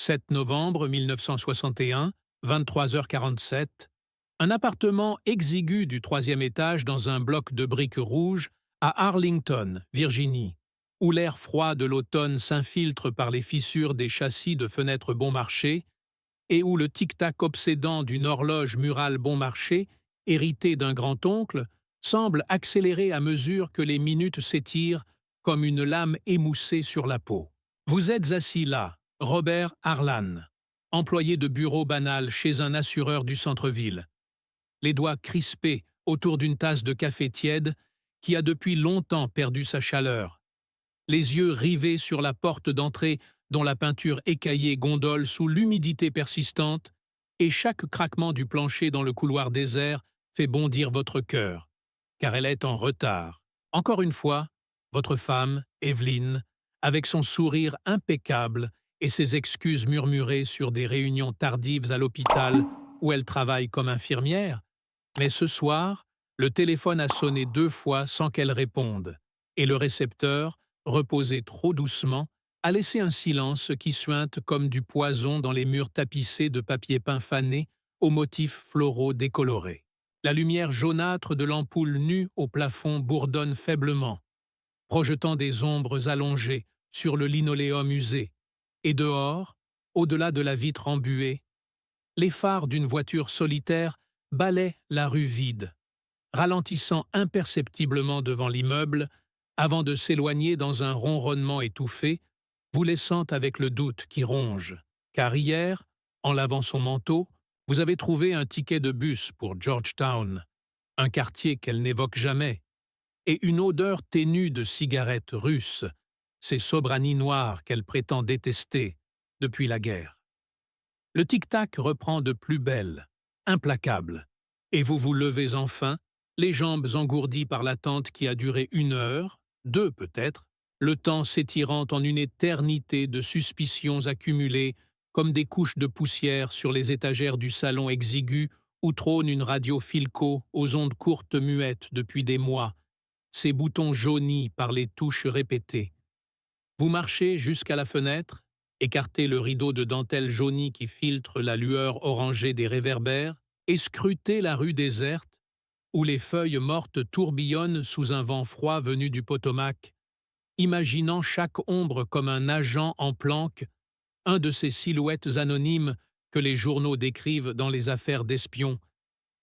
7 novembre 1961, 23h47, un appartement exigu du troisième étage dans un bloc de briques rouges à Arlington, Virginie, où l'air froid de l'automne s'infiltre par les fissures des châssis de fenêtres bon marché et où le tic-tac obsédant d'une horloge murale bon marché, héritée d'un grand-oncle, semble accélérer à mesure que les minutes s'étirent comme une lame émoussée sur la peau. Vous êtes assis là, Robert Harlan, employé de bureau banal chez un assureur du centre-ville, les doigts crispés autour d'une tasse de café tiède qui a depuis longtemps perdu sa chaleur, les yeux rivés sur la porte d'entrée dont la peinture écaillée gondole sous l'humidité persistante, et chaque craquement du plancher dans le couloir désert fait bondir votre cœur, car elle est en retard. Encore une fois, votre femme, Evelyn, avec son sourire impeccable et ses excuses murmurées sur des réunions tardives à l'hôpital où elle travaille comme infirmière, mais ce soir, le téléphone a sonné 2 fois sans qu'elle réponde, et le récepteur, reposé trop doucement, a laissé un silence qui suinte comme du poison dans les murs tapissés de papier peint fané aux motifs floraux décolorés. La lumière jaunâtre de l'ampoule nue au plafond bourdonne faiblement, projetant des ombres allongées sur le linoléum usé, et dehors, au-delà de la vitre embuée, les phares d'une voiture solitaire balaient la rue vide, ralentissant imperceptiblement devant l'immeuble avant de s'éloigner dans un ronronnement étouffé, vous laissant avec le doute qui ronge, car hier, en lavant son manteau, vous avez trouvé un ticket de bus pour Georgetown, un quartier qu'elle n'évoque jamais, et une odeur ténue de cigarettes russes, ces sobranies noires qu'elle prétend détester depuis la guerre. Le tic-tac reprend de plus belle, implacable, et vous vous levez enfin, les jambes engourdies par l'attente qui a duré 1 heure, 2 peut-être, le temps s'étirant en une éternité de suspicions accumulées comme des couches de poussière sur les étagères du salon exigu où trône une radio Philco aux ondes courtes muettes depuis des mois, ses boutons jaunis par les touches répétées. Vous marchez jusqu'à la fenêtre, écartez le rideau de dentelle jaunie qui filtre la lueur orangée des réverbères, et scrutez la rue déserte, où les feuilles mortes tourbillonnent sous un vent froid venu du Potomac, imaginant chaque ombre comme un agent en planque, un de ces silhouettes anonymes que les journaux décrivent dans les affaires d'espions,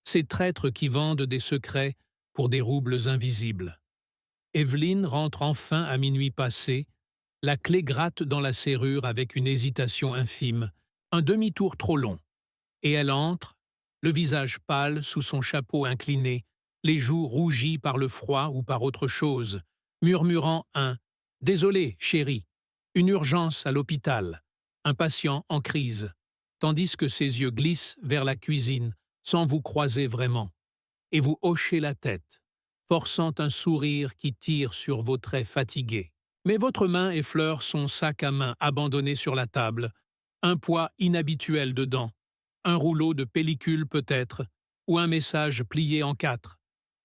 ces traîtres qui vendent des secrets pour des roubles invisibles. Evelyn rentre enfin à minuit passé, la clé gratte dans la serrure avec une hésitation infime, un demi-tour trop long, et elle entre, le visage pâle sous son chapeau incliné, les joues rougies par le froid ou par autre chose, murmurant un « Désolé, chérie », une urgence à l'hôpital, un patient en crise, tandis que ses yeux glissent vers la cuisine sans vous croiser vraiment, et vous hochez la tête, forçant un sourire qui tire sur vos traits fatigués. Mais votre main effleure son sac à main abandonné sur la table, un poids inhabituel dedans, un rouleau de pellicule peut-être, ou un message plié en 4,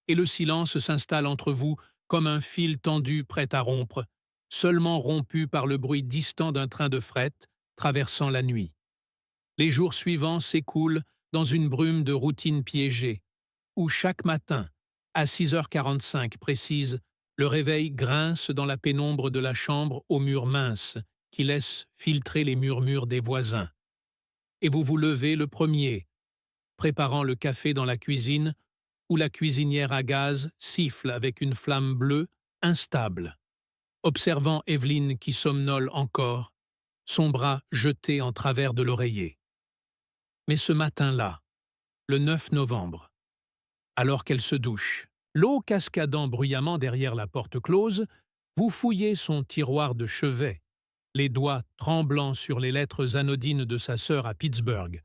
et le silence s'installe entre vous comme un fil tendu prêt à rompre, seulement rompu par le bruit distant d'un train de fret traversant la nuit. Les jours suivants s'écoulent dans une brume de routine piégée, où chaque matin, à 6h45 précise, le réveil grince dans la pénombre de la chambre aux murs minces qui laissent filtrer les murmures des voisins. Et vous vous levez le premier, préparant le café dans la cuisine, où la cuisinière à gaz siffle avec une flamme bleue, instable, observant Evelyn qui somnole encore, son bras jeté en travers de l'oreiller. Mais ce matin-là, le 9 novembre, alors qu'elle se douche, l'eau cascadant bruyamment derrière la porte close, vous fouillez son tiroir de chevet, les doigts tremblants sur les lettres anodines de sa sœur à Pittsburgh.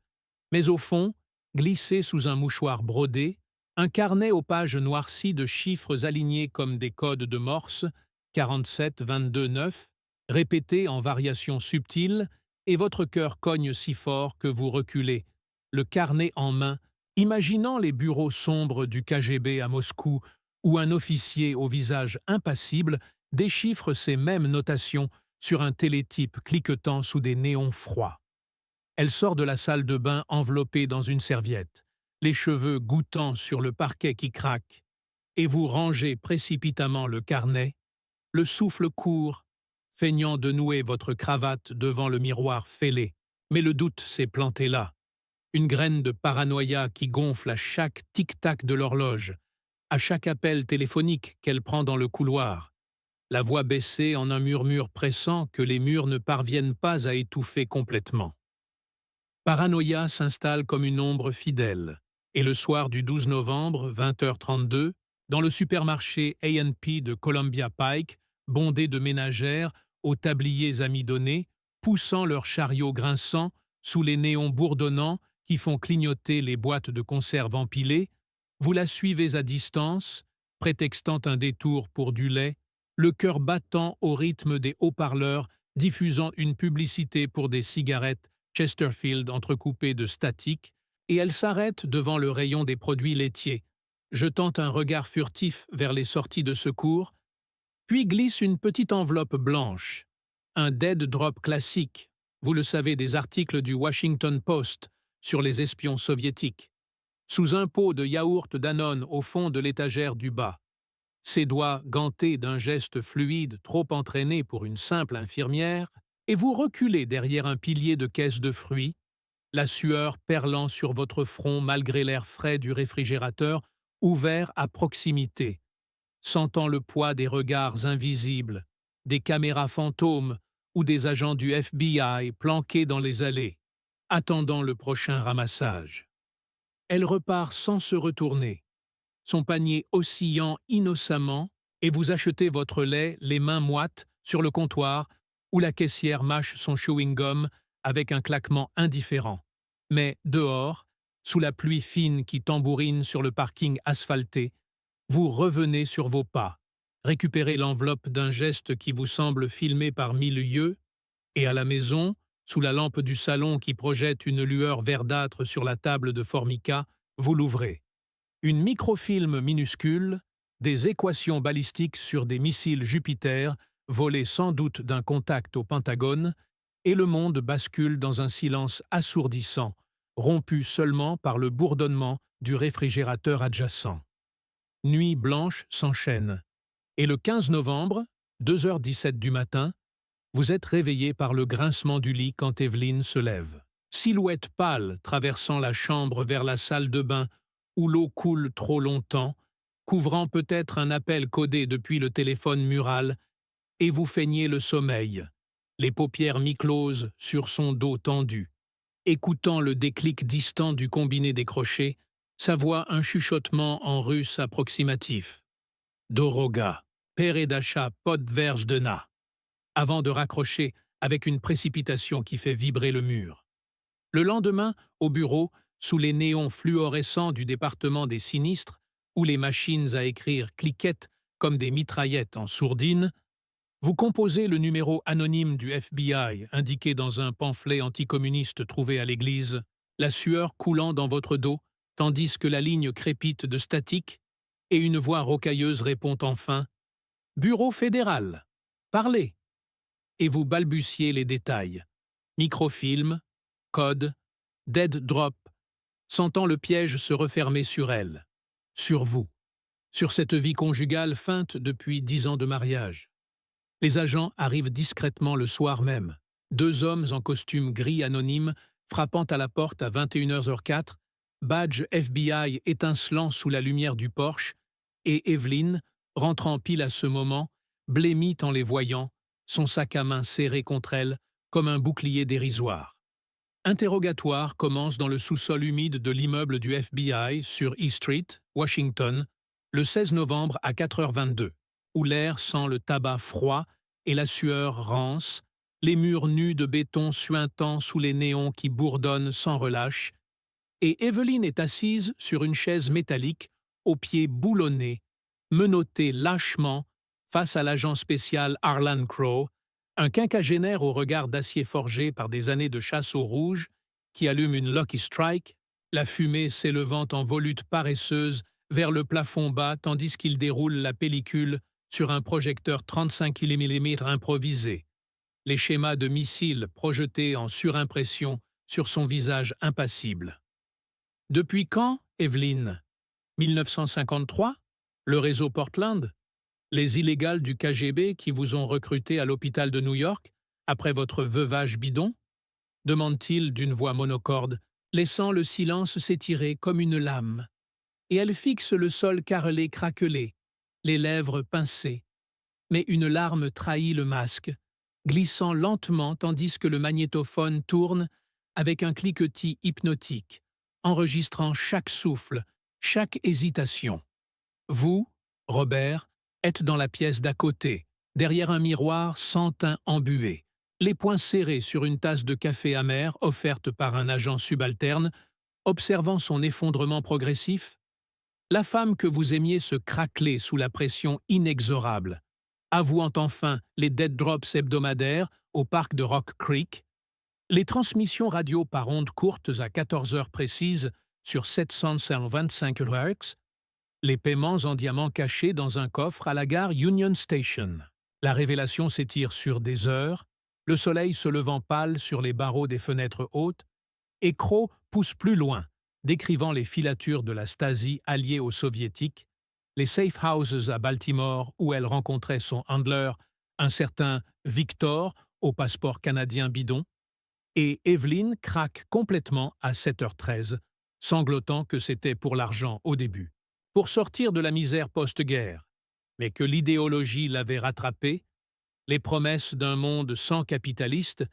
Mais au fond, glissé sous un mouchoir brodé, un carnet aux pages noircies de chiffres alignés comme des codes de Morse, 47, 22, 9, répétés en variations subtiles, et votre cœur cogne si fort que vous reculez, le carnet en main, imaginant les bureaux sombres du KGB à Moscou, où un officier au visage impassible déchiffre ces mêmes notations sur un télétype cliquetant sous des néons froids. Elle sort de la salle de bain enveloppée dans une serviette, les cheveux goûtant sur le parquet qui craque, et vous rangez précipitamment le carnet, le souffle court, feignant de nouer votre cravate devant le miroir fêlé. Mais le doute s'est planté là, une graine de paranoïa qui gonfle à chaque tic-tac de l'horloge, à chaque appel téléphonique qu'elle prend dans le couloir, la voix baissée en un murmure pressant que les murs ne parviennent pas à étouffer complètement. Paranoïa s'installe comme une ombre fidèle, et le soir du 12 novembre, 20h32, dans le supermarché A&P de Columbia Pike, bondé de ménagères aux tabliers amidonnés, poussant leurs chariots grinçants sous les néons bourdonnants qui font clignoter les boîtes de conserve empilées, vous la suivez à distance, prétextant un détour pour du lait, le cœur battant au rythme des haut-parleurs diffusant une publicité pour des cigarettes Chesterfield entrecoupées de statique, et elle s'arrête devant le rayon des produits laitiers, jetant un regard furtif vers les sorties de secours, puis glisse une petite enveloppe blanche, un dead drop classique, vous le savez des articles du Washington Post sur les espions soviétiques, sous un pot de yaourt Danone au fond de l'étagère du bas. Ses doigts gantés d'un geste fluide trop entraîné pour une simple infirmière, et vous reculez derrière un pilier de caisse de fruits, la sueur perlant sur votre front malgré l'air frais du réfrigérateur ouvert à proximité, sentant le poids des regards invisibles, des caméras fantômes ou des agents du FBI planqués dans les allées, attendant le prochain ramassage. Elle repart sans se retourner, son panier oscillant innocemment, et vous achetez votre lait les mains moites sur le comptoir où la caissière mâche son chewing-gum avec un claquement indifférent. Mais dehors, sous la pluie fine qui tambourine sur le parking asphalté, vous revenez sur vos pas, récupérez l'enveloppe d'un geste qui vous semble filmé par mille yeux, et à la maison, sous la lampe du salon qui projette une lueur verdâtre sur la table de formica, vous l'ouvrez. Une microfilm minuscule, des équations balistiques sur des missiles Jupiter, volés sans doute d'un contact au Pentagone, et le monde bascule dans un silence assourdissant, rompu seulement par le bourdonnement du réfrigérateur adjacent. Nuit blanche s'enchaîne, et le 15 novembre, 2h17 du matin, vous êtes réveillé par le grincement du lit quand Evelyn se lève. Silhouette pâle traversant la chambre vers la salle de bain où l'eau coule trop longtemps, couvrant peut-être un appel codé depuis le téléphone mural, et vous feignez le sommeil, les paupières mi-closes sur son dos tendu, écoutant le déclic distant du combiné décroché, sa voix un chuchotement en russe approximatif. Doroga, Peredacha podverge de na, avant de raccrocher avec une précipitation qui fait vibrer le mur. Le lendemain, au bureau, sous les néons fluorescents du département des sinistres, où les machines à écrire cliquettent comme des mitraillettes en sourdine, vous composez le numéro anonyme du FBI indiqué dans un pamphlet anticommuniste trouvé à l'église, la sueur coulant dans votre dos, tandis que la ligne crépite de statique, et une voix rocailleuse répond enfin « Bureau fédéral, parlez !» Et vous balbutiez les détails. Microfilm, code, dead drop, sentant le piège se refermer sur elle, sur vous, sur cette vie conjugale feinte depuis 10 ans de mariage. Les agents arrivent discrètement le soir même. 2 hommes en costume gris anonyme frappant à la porte à 21h04, badge FBI étincelant sous la lumière du Porsche, et Evelyn, rentrant pile à ce moment, blêmit en les voyant, son sac à main serré contre elle comme un bouclier dérisoire. Interrogatoire commence dans le sous-sol humide de l'immeuble du FBI sur E Street, Washington, le 16 novembre à 4h22, où l'air sent le tabac froid et la sueur rance, les murs nus de béton suintant sous les néons qui bourdonnent sans relâche, et Evelyn est assise sur une chaise métallique, aux pieds boulonnés, menottée lâchement face à l'agent spécial Harlan Crow, un quinquagénaire au regard d'acier forgé par des années de chasse au rouge, qui allume une Lucky Strike, la fumée s'élevant en volute paresseuse vers le plafond bas tandis qu'il déroule la pellicule sur un projecteur 35 mm improvisé. Les schémas de missiles projetés en surimpression sur son visage impassible. Depuis quand, Evelyn? 1953? Le réseau Portland? Les illégales du KGB qui vous ont recruté à l'hôpital de New York après votre veuvage bidon? Demande-t-il d'une voix monocorde, laissant le silence s'étirer comme une lame. Et elle fixe le sol carrelé craquelé, les lèvres pincées. Mais une larme trahit le masque, glissant lentement tandis que le magnétophone tourne avec un cliquetis hypnotique, enregistrant chaque souffle, chaque hésitation. Vous, Robert, êtes dans la pièce d'à côté, derrière un miroir sans teint embué, les poings serrés sur une tasse de café amer offerte par un agent subalterne, observant son effondrement progressif. La femme que vous aimiez se craqueler sous la pression inexorable, avouant enfin les dead drops hebdomadaires au parc de Rock Creek, les transmissions radio par ondes courtes à 14 heures précises sur 725 Hz, les paiements en diamants cachés dans un coffre à la gare Union Station. La révélation s'étire sur des heures, le soleil se levant pâle sur les barreaux des fenêtres hautes, et Crow pousse plus loin, décrivant les filatures de la Stasi alliée aux soviétiques, les safe houses à Baltimore où elle rencontrait son handler, un certain Victor, au passeport canadien bidon, et Evelyn craque complètement à 7h13, sanglotant que c'était pour l'argent au début, pour sortir de la misère post-guerre, mais que l'idéologie l'avait rattrapée, les promesses d'un monde sans capitaliste,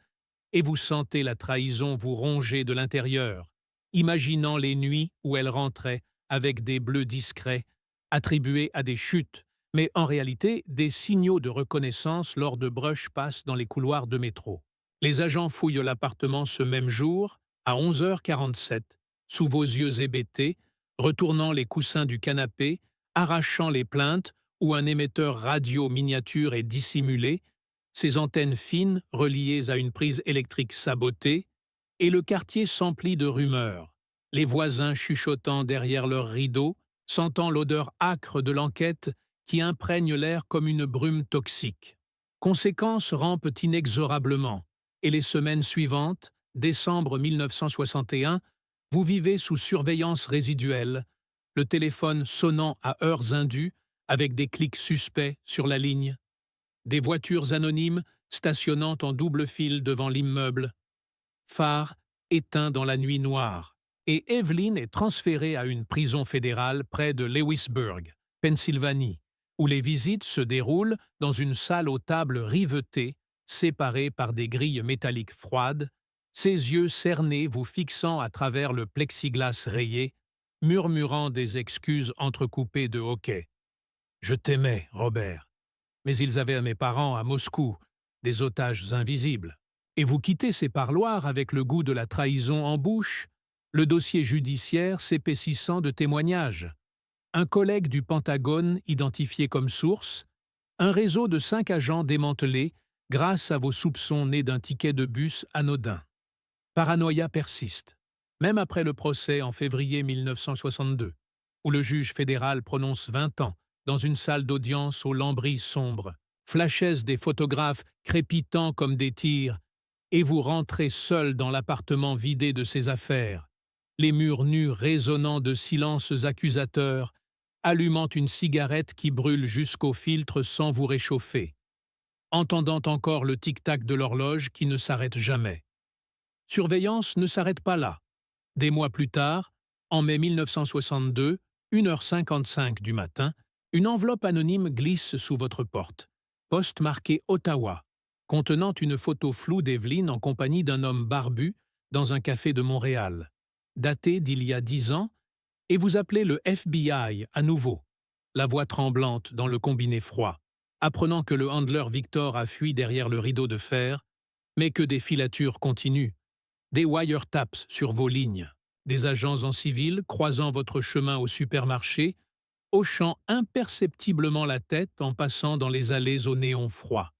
et vous sentez la trahison vous ronger de l'intérieur, imaginant les nuits où elle rentrait avec des bleus discrets, attribués à des chutes, mais en réalité des signaux de reconnaissance lors de brush pass dans les couloirs de métro. Les agents fouillent l'appartement ce même jour, à 11h47, sous vos yeux hébétés, retournant les coussins du canapé, arrachant les plaintes où un émetteur radio miniature est dissimulé, ses antennes fines reliées à une prise électrique sabotée, et le quartier s'emplit de rumeurs, les voisins chuchotant derrière leurs rideaux, sentant l'odeur âcre de l'enquête qui imprègne l'air comme une brume toxique. Conséquences rampent inexorablement, et les semaines suivantes, décembre 1961, vous vivez sous surveillance résiduelle, le téléphone sonnant à heures indues avec des clics suspects sur la ligne, des voitures anonymes stationnant en double file devant l'immeuble, phare éteint dans la nuit noire, et Evelyn est transférée à une prison fédérale près de Lewisburg, Pennsylvanie, où les visites se déroulent dans une salle aux tables rivetées, séparées par des grilles métalliques froides, ses yeux cernés vous fixant à travers le plexiglas rayé, murmurant des excuses entrecoupées de hoquets. « Je t'aimais, Robert. Mais ils avaient à mes parents à Moscou, des otages invisibles. Et vous quittez ces parloirs avec le goût de la trahison en bouche, le dossier judiciaire s'épaississant de témoignages. Un collègue du Pentagone identifié comme source, un réseau de 5 agents démantelés grâce à vos soupçons nés d'un ticket de bus anodin. Paranoïa persiste, même après le procès en février 1962, où le juge fédéral prononce 20 ans dans une salle d'audience aux lambris sombres, flashes des photographes crépitant comme des tirs, et vous rentrez seul dans l'appartement vidé de ses affaires, les murs nus résonnant de silences accusateurs, allumant une cigarette qui brûle jusqu'au filtre sans vous réchauffer, entendant encore le tic-tac de l'horloge qui ne s'arrête jamais. Surveillance ne s'arrête pas là. Des mois plus tard, en mai 1962, 1h55 du matin, une enveloppe anonyme glisse sous votre porte, poste marqué Ottawa, contenant une photo floue d'Evelyn en compagnie d'un homme barbu dans un café de Montréal, datée d'il y a 10 ans, et vous appelez le FBI à nouveau, la voix tremblante dans le combiné froid, apprenant que le handler Victor a fui derrière le rideau de fer, mais que des filatures continuent, des wiretaps sur vos lignes, des agents en civil croisant votre chemin au supermarché, hochant imperceptiblement la tête en passant dans les allées au néon froid.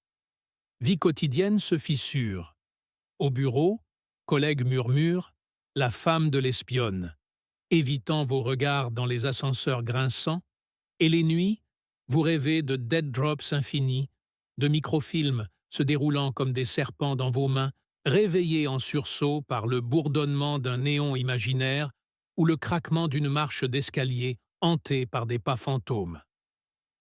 Vie quotidienne se fissure. Au bureau, collègues murmurent « la femme de l'espionne », évitant vos regards dans les ascenseurs grinçants, et les nuits, vous rêvez de dead drops infinis, de microfilms se déroulant comme des serpents dans vos mains, réveillé en sursaut par le bourdonnement d'un néon imaginaire ou le craquement d'une marche d'escalier hantée par des pas fantômes.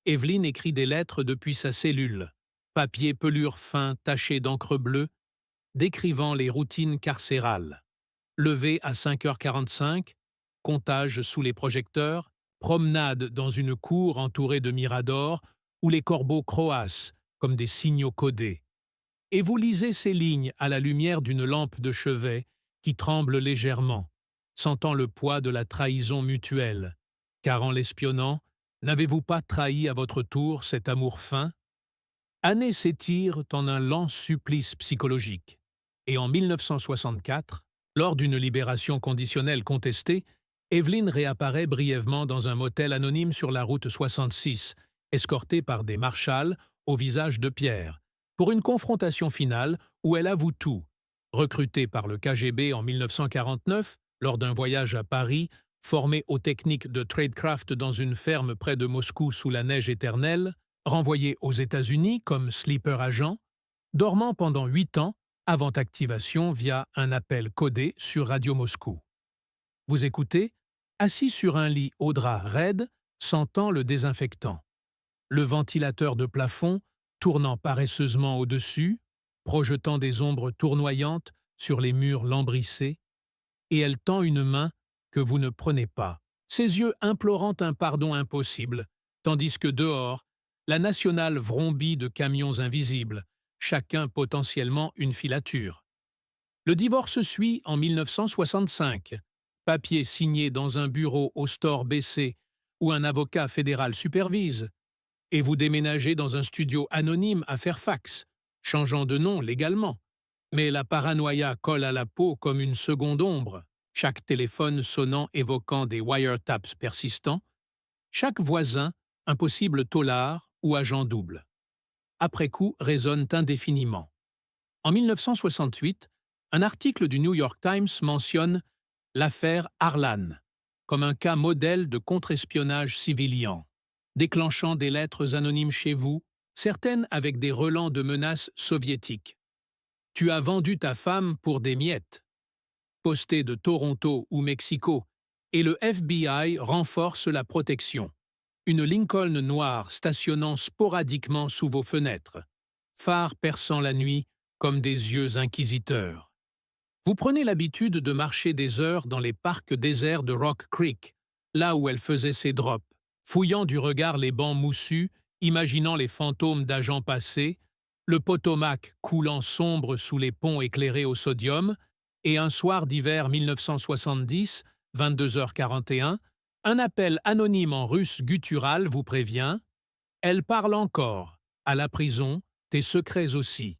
Evelyn écrit des lettres depuis sa cellule, papier pelure fin taché d'encre bleue, décrivant les routines carcérales. Lever à 5h45, comptage sous les projecteurs, promenade dans une cour entourée de miradors où les corbeaux croassent comme des signaux codés. Et vous lisez ces lignes à la lumière d'une lampe de chevet qui tremble légèrement, sentant le poids de la trahison mutuelle. Car en l'espionnant, n'avez-vous pas trahi à votre tour cet amour fin? Années s'étirent en un lent supplice psychologique. Et en 1964, lors d'une libération conditionnelle contestée, Evelyn réapparaît brièvement dans un motel anonyme sur la route 66, escortée par des marshals au visage de pierre, pour une confrontation finale où elle avoue tout. Recrutée par le KGB en 1949, lors d'un voyage à Paris, formée aux techniques de tradecraft dans une ferme près de Moscou sous la neige éternelle, renvoyée aux États-Unis comme sleeper agent, dormant pendant 8 ans avant activation via un appel codé sur Radio Moscou. Vous écoutez, assis sur un lit au drap raide, sentant le désinfectant. Le ventilateur de plafond tournant paresseusement au-dessus, projetant des ombres tournoyantes sur les murs lambrissés, et elle tend une main que vous ne prenez pas, ses yeux implorant un pardon impossible, tandis que dehors, la nationale vrombit de camions invisibles, chacun potentiellement une filature. Le divorce suit en 1965, papier signé dans un bureau au store baissé où un avocat fédéral supervise, et vous déménagez dans un studio anonyme à Fairfax, changeant de nom légalement. Mais la paranoïa colle à la peau comme une seconde ombre, chaque téléphone sonnant évoquant des wiretaps persistants, chaque voisin un possible taulard ou agent double. Après coup résonnent indéfiniment. En 1968, un article du New York Times mentionne l'affaire Harlan comme un cas modèle de contre-espionnage civilian, déclenchant des lettres anonymes chez vous, certaines avec des relents de menaces soviétiques. Tu as vendu ta femme pour des miettes. Posté de Toronto ou Mexico, et le FBI renforce la protection. Une Lincoln noire stationnant sporadiquement sous vos fenêtres, phare perçant la nuit comme des yeux inquisiteurs. Vous prenez l'habitude de marcher des heures dans les parcs déserts de Rock Creek, là où elle faisait ses drops, fouillant du regard les bancs moussus, imaginant les fantômes d'agents passés, le Potomac coulant sombre sous les ponts éclairés au sodium, et un soir d'hiver 1970, 22h41, un appel anonyme en russe guttural vous prévient « Elle parle encore, à la prison, tes secrets aussi »,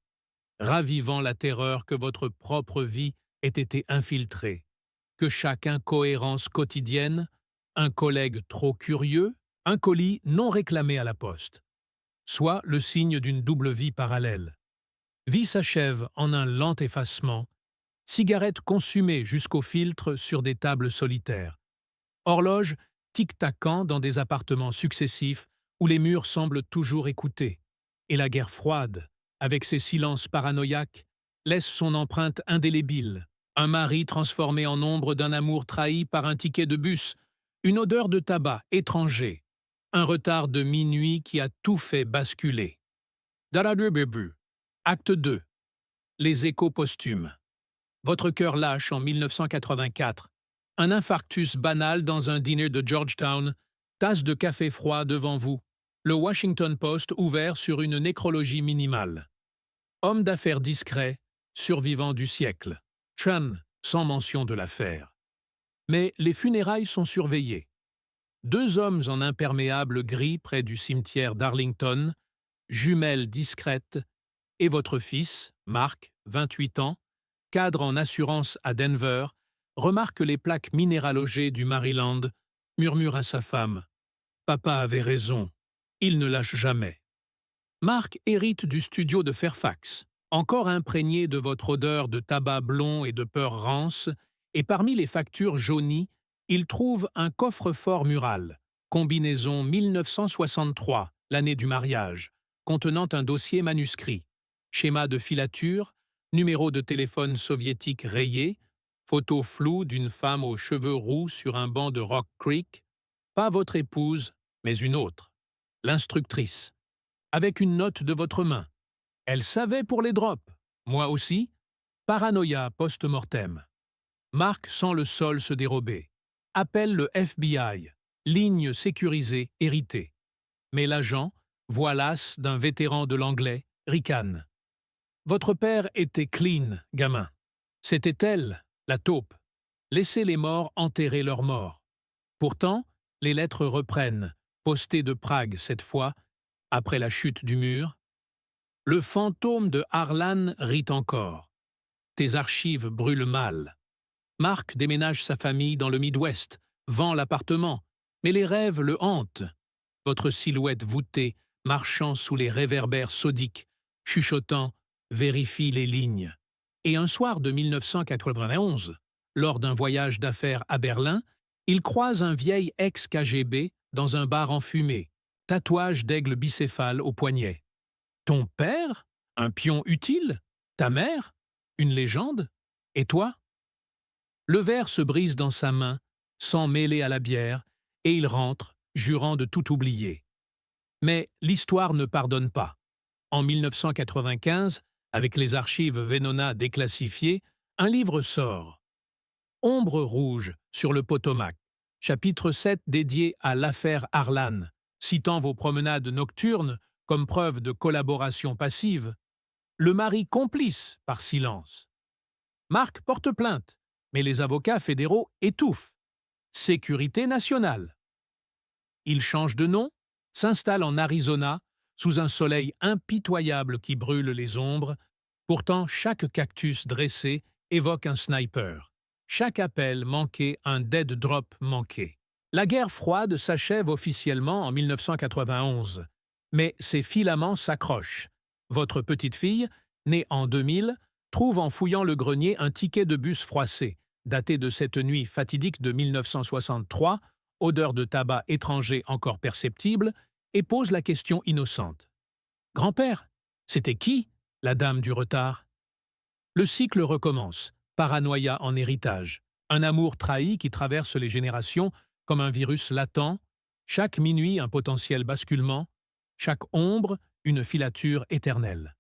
ravivant la terreur que votre propre vie ait été infiltrée, que chaque incohérence quotidienne, un collègue trop curieux, un colis non réclamé à la poste, soit le signe d'une double vie parallèle. Vie s'achève en un lent effacement, cigarettes consumées jusqu'au filtre sur des tables solitaires, horloge tic-tacant dans des appartements successifs où les murs semblent toujours écouter, et la guerre froide, avec ses silences paranoïaques, laisse son empreinte indélébile. Un mari transformé en ombre d'un amour trahi par un ticket de bus, une odeur de tabac étranger, un retard de minuit qui a tout fait basculer. Daradubebu. Acte 2. Les échos posthumes. Votre cœur lâche en 1984. Un infarctus banal dans un dîner de Georgetown, tasse de café froid devant vous, le Washington Post ouvert sur une nécrologie minimale. Homme d'affaires discret, survivant du siècle. Chan, sans mention de l'affaire. Mais les funérailles sont surveillées. 2 hommes en imperméable gris près du cimetière d'Arlington, jumelles discrètes, et votre fils, Mark, 28 ans, cadre en assurance à Denver, remarque les plaques minéralogées du Maryland, murmure à sa femme « Papa avait raison, il ne lâche jamais ». Mark hérite du studio de Fairfax, encore imprégné de votre odeur de tabac blond et de peur rance, et parmi les factures jaunies, il trouve un coffre-fort mural, combinaison 1963, l'année du mariage, contenant un dossier manuscrit, schéma de filature, Numéro de téléphone soviétique rayé, photo floue d'une femme aux cheveux roux sur un banc de Rock Creek, pas votre épouse, mais une autre, l'instructrice, avec une note de votre main. Elle savait pour les drops. Moi aussi. Paranoïa post-mortem. Marc sent le sol se dérober. Appelle le FBI. Ligne sécurisée héritée. Mais l'agent, voix lasse d'un vétéran de l'anglais, ricane. Votre père était clean, gamin. C'était elle, la taupe. Laissez les morts enterrer leurs morts. Pourtant, les lettres reprennent, postées de Prague cette fois, après la chute du mur. Le fantôme de Harlan rit encore. Tes archives brûlent mal. Marc déménage sa famille dans le Midwest, vend l'appartement, mais les rêves le hantent. Votre silhouette voûtée, marchant sous les réverbères sodiques, chuchotant « Vérifie les lignes ». Et un soir de 1991, lors d'un voyage d'affaires à Berlin, il croise un vieil ex-KGB dans un bar enfumé, tatouage d'aigle bicéphale au poignet. Ton père? Un pion utile? Ta mère? Une légende? Et toi? Le verre se brise dans sa main, sans mêler à la bière, et il rentre, jurant de tout oublier. Mais l'histoire ne pardonne pas. En 1995, avec les archives Venona déclassifiées, un livre sort. Ombre rouge sur le Potomac, chapitre 7 dédié à l'affaire Harlan, citant vos promenades nocturnes comme preuve de collaboration passive. Le mari complice par silence. Marc porte plainte, mais les avocats fédéraux étouffent. Sécurité nationale. Il change de nom, s'installe en Arizona, sous un soleil impitoyable qui brûle les ombres. Pourtant, chaque cactus dressé évoque un sniper. Chaque appel manqué, un dead drop manqué. La guerre froide s'achève officiellement en 1991, mais ses filaments s'accrochent. Votre petite fille, née en 2000, trouve en fouillant le grenier un ticket de bus froissé, daté de cette nuit fatidique de 1963, odeur de tabac étranger encore perceptible, et pose la question innocente. « Grand-père, c'était qui, la dame du retard ?» Le cycle recommence, paranoïa en héritage, un amour trahi qui traverse les générations comme un virus latent, chaque minuit un potentiel basculement, chaque ombre une filature éternelle.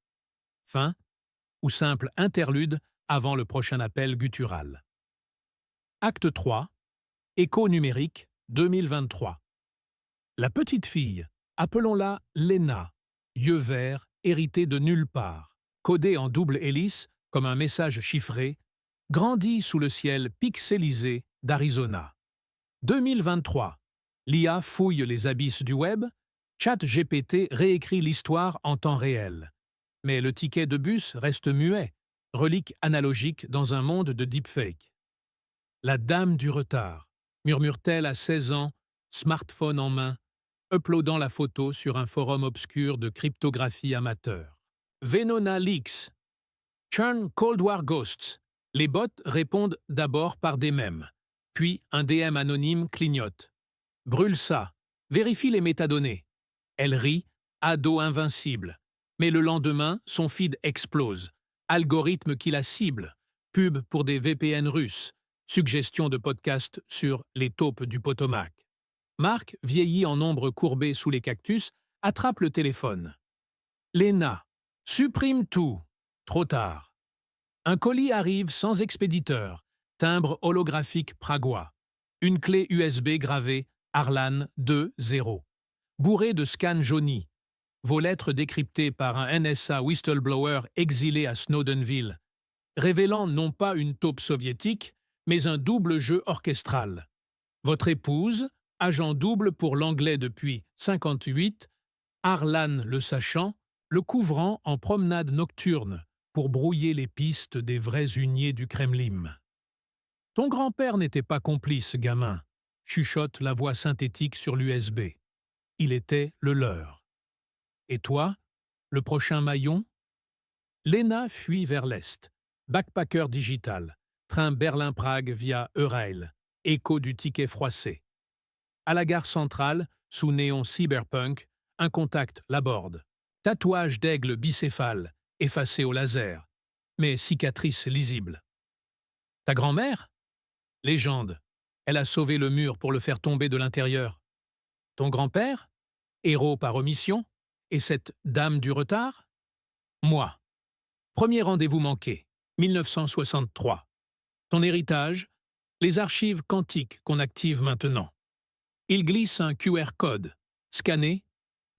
Fin ou simple interlude avant le prochain appel guttural. Acte 3, écho numérique 2023. La petite fille, appelons-la Lena, yeux verts, héritée de nulle part, codée en double hélice comme un message chiffré, grandit sous le ciel pixelisé d'Arizona. 2023. L'IA fouille les abysses du web, ChatGPT réécrit l'histoire en temps réel. Mais le ticket de bus reste muet, relique analogique dans un monde de deepfake. La dame du retard, murmure-t-elle à 16 ans, smartphone en main, uploadant la photo sur un forum obscur de cryptographie amateur. Venona Leaks. Churn Cold War Ghosts. Les bots répondent d'abord par des mèmes, puis un DM anonyme clignote. Brûle ça, vérifie les métadonnées. Elle rit, ado invincible. Mais le lendemain, son feed explose. Algorithme qui la cible, pub pour des VPN russes, suggestion de podcast sur les taupes du Potomac. Marc, vieilli en ombre courbée sous les cactus, attrape le téléphone. Lena, supprime tout. Trop tard. Un colis arrive sans expéditeur, timbre holographique pragois. Une clé USB gravée Harlan 2.0. Bourrée de scans jaunis. Vos lettres décryptées par un NSA whistleblower exilé à Snowdenville, révélant non pas une taupe soviétique, mais un double jeu orchestral. Votre épouse, agent double pour l'anglais depuis 58, Harlan le sachant, le couvrant en promenade nocturne pour brouiller les pistes des vrais huniers du Kremlin. Ton grand-père n'était pas complice, gamin, chuchote la voix synthétique sur l'USB. Il était le leur. Et toi, le prochain maillon? Lena fuit vers l'est. Backpacker digital. Train Berlin-Prague via Eurail. Écho du ticket froissé. À la gare centrale, sous néon cyberpunk, un contact l'aborde. Tatouage d'aigle bicéphale, effacé au laser. mais cicatrices lisibles. Ta grand-mère? Légende. Elle a sauvé le mur pour le faire tomber de l'intérieur. Ton grand-père? Héros par omission? Et cette dame du retard? Moi. Premier rendez-vous manqué, 1963. Ton héritage? Les archives quantiques qu'on active maintenant. Il glisse un QR code. Scanné,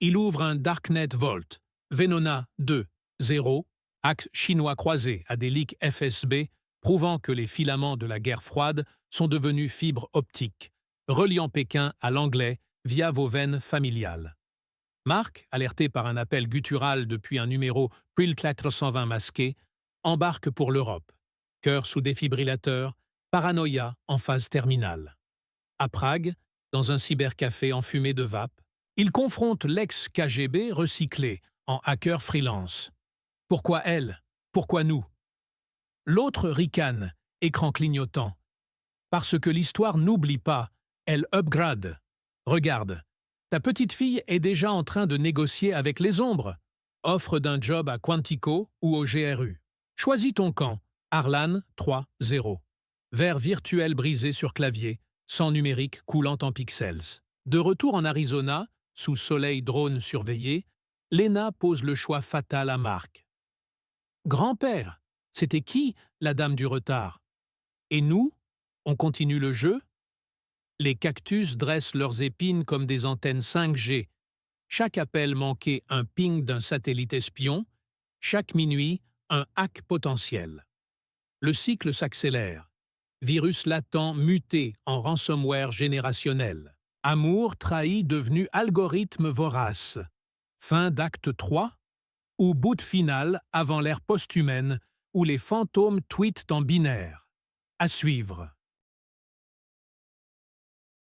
il ouvre un Darknet Vault. Venona 2.0, axe chinois croisé à des leaks FSB prouvant que les filaments de la guerre froide sont devenus fibres optiques, reliant Pékin à l'anglais via vos veines familiales. Marc, alerté par un appel guttural depuis un numéro Prill 420 masqué, embarque pour l'Europe. Cœur sous défibrillateur, paranoïa en phase terminale. À Prague, dans un cybercafé enfumé de vape, il confronte l'ex-KGB recyclé en hacker freelance. Pourquoi elle? Pourquoi nous? L'autre ricane, écran clignotant. Parce que l'histoire n'oublie pas, elle upgrade. Regarde, ta petite fille est déjà en train de négocier avec les ombres. Offre d'un job à Quantico ou au GRU. Choisis ton camp, Arlan 3.0. Verre virtuel brisé sur clavier, sans numérique coulant en pixels. De retour en Arizona, sous soleil drone surveillé, Lena pose le choix fatal à Marc. Grand-père, c'était qui, la dame du retard? Et nous, on continue le jeu? Les cactus dressent leurs épines comme des antennes 5G. Chaque appel manqué, un ping d'un satellite espion. Chaque minuit, un hack potentiel. Le cycle s'accélère. Virus latent muté en ransomware générationnel. Amour trahi devenu algorithme vorace. Fin d'acte 3? Ou bout final avant l'ère post-humaine où les fantômes tweetent en binaire? À suivre.